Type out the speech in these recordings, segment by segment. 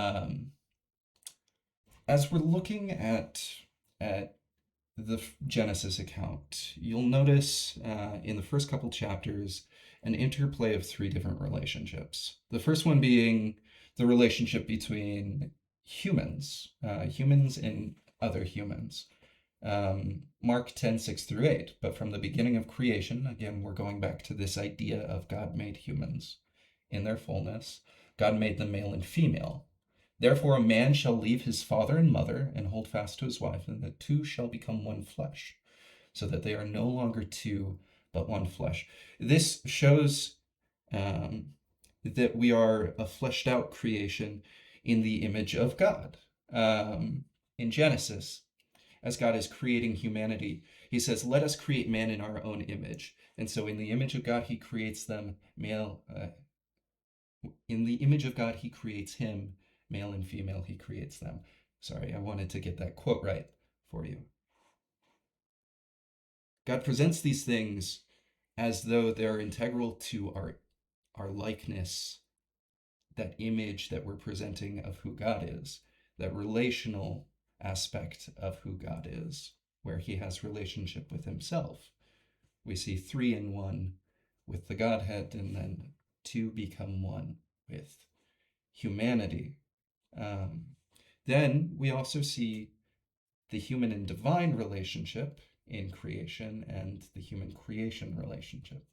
Um, as we're looking at the Genesis account, you'll notice in the first couple chapters an interplay of three different relationships. The first one being the relationship between humans and other humans. Mark 10:6-8. But from the beginning of creation, again, we're going back to this idea of God made humans in their fullness. God made them male and female. Therefore, a man shall leave his father and mother and hold fast to his wife, and the two shall become one flesh, so that they are no longer two, but one flesh. This shows that we are a fleshed out creation in the image of God. In Genesis, as God is creating humanity, he says, let us create man in our own image. And so in the image of God, he creates them male. In the image of God, he creates him, male and female, he creates them. Sorry, I wanted to get that quote right for you. God presents these things as though they're integral to our likeness, that image that we're presenting of who God is, that relational aspect of who God is, where he has relationship with himself. We see three in one with the Godhead, and then two become one with humanity. Then we also see the human and divine relationship in creation and the human creation relationship.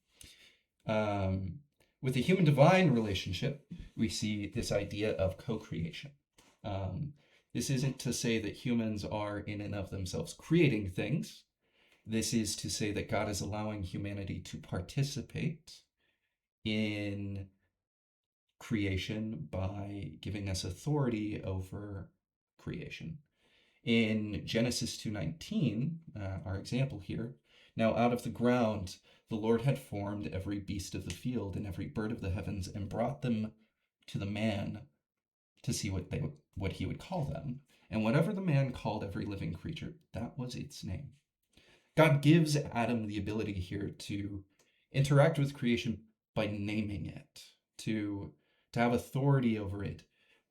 With the human divine relationship, we see this idea of co-creation. This isn't to say that humans are in and of themselves creating things. This is to say that God is allowing humanity to participate in creation by giving us authority over creation. In Genesis 2:19, our example here, now out of the ground the Lord had formed every beast of the field and every bird of the heavens and brought them to the man to see what he would call them. And whatever the man called every living creature, that was its name. God gives Adam the ability here to interact with creation by naming it, to have authority over it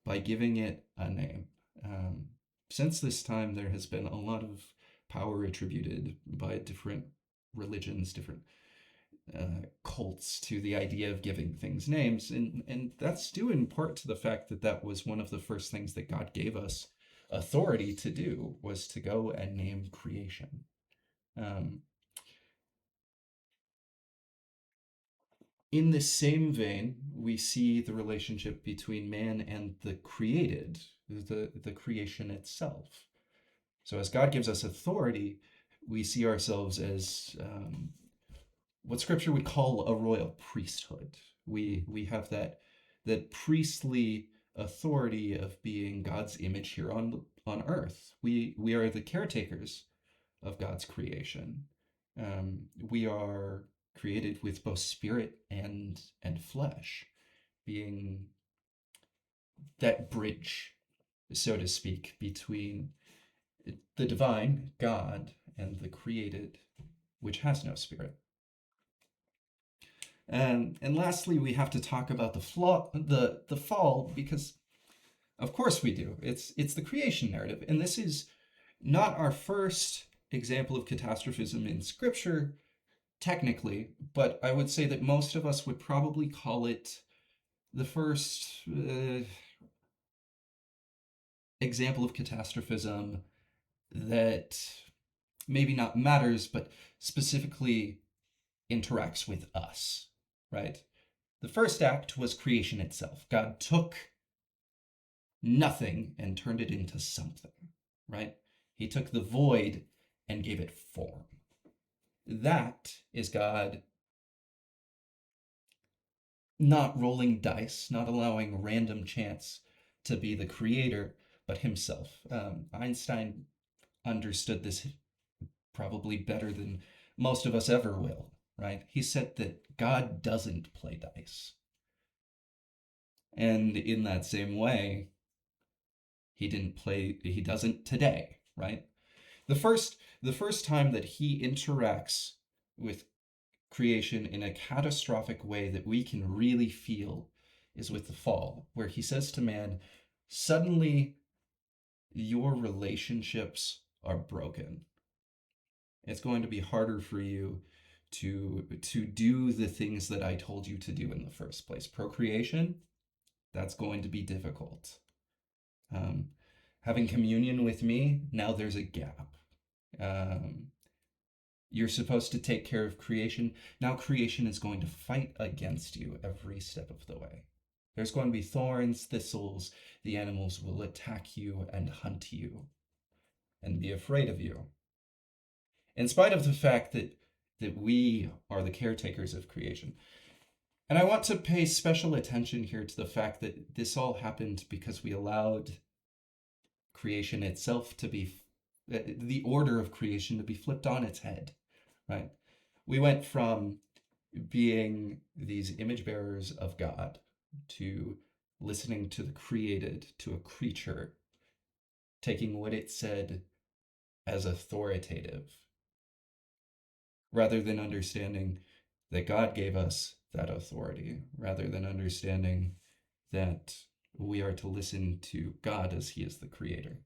by giving it a name. Since this time, there has been a lot of power attributed by different religions, different cults to the idea of giving things names. And that's due in part to the fact that that was one of the first things that God gave us authority to do, was to go and name creation. In the same vein, we see the relationship between man and the created, the creation itself. So as God gives us authority, we see ourselves as what Scripture would call a royal priesthood. We have that priestly authority of being God's image here on earth. We are the caretakers of God's creation. We are created with both spirit and flesh, being that bridge, so to speak, between the divine, God, and the created, which has no spirit. And lastly, we have to talk about the fall, because of course we do. It's the creation narrative, and this is not our first example of catastrophism in Scripture, technically, but I would say that most of us would probably call it the first example of catastrophism that maybe not matters, but specifically interacts with us, right? The first act was creation itself. God took nothing and turned it into something, right? He took the void and gave it form. That is God not rolling dice, not allowing random chance to be the creator, but himself. Einstein understood this probably better than most of us ever will, right? He said that God doesn't play dice. And in that same way, he doesn't today, right? The first time that he interacts with creation in a catastrophic way that we can really feel is with the fall, where he says to man, suddenly your relationships are broken. It's going to be harder for you to do the things that I told you to do in the first place. Procreation, that's going to be difficult. Um, Having communion with me, now there's a gap. Um, you're supposed to take care of creation. Now creation is going to fight against you every step of the way. There's going to be thorns, thistles. The animals will attack you and hunt you and be afraid of you. In spite of the fact that we are the caretakers of creation. And I want to pay special attention here to the fact that this all happened because we allowed creation itself to be, the order of creation to be flipped on its head, right? We went from being these image bearers of God to listening to the created, to a creature, taking what it said as authoritative, rather than understanding that God gave us that authority, rather than understanding that we are to listen to God as He is the creator.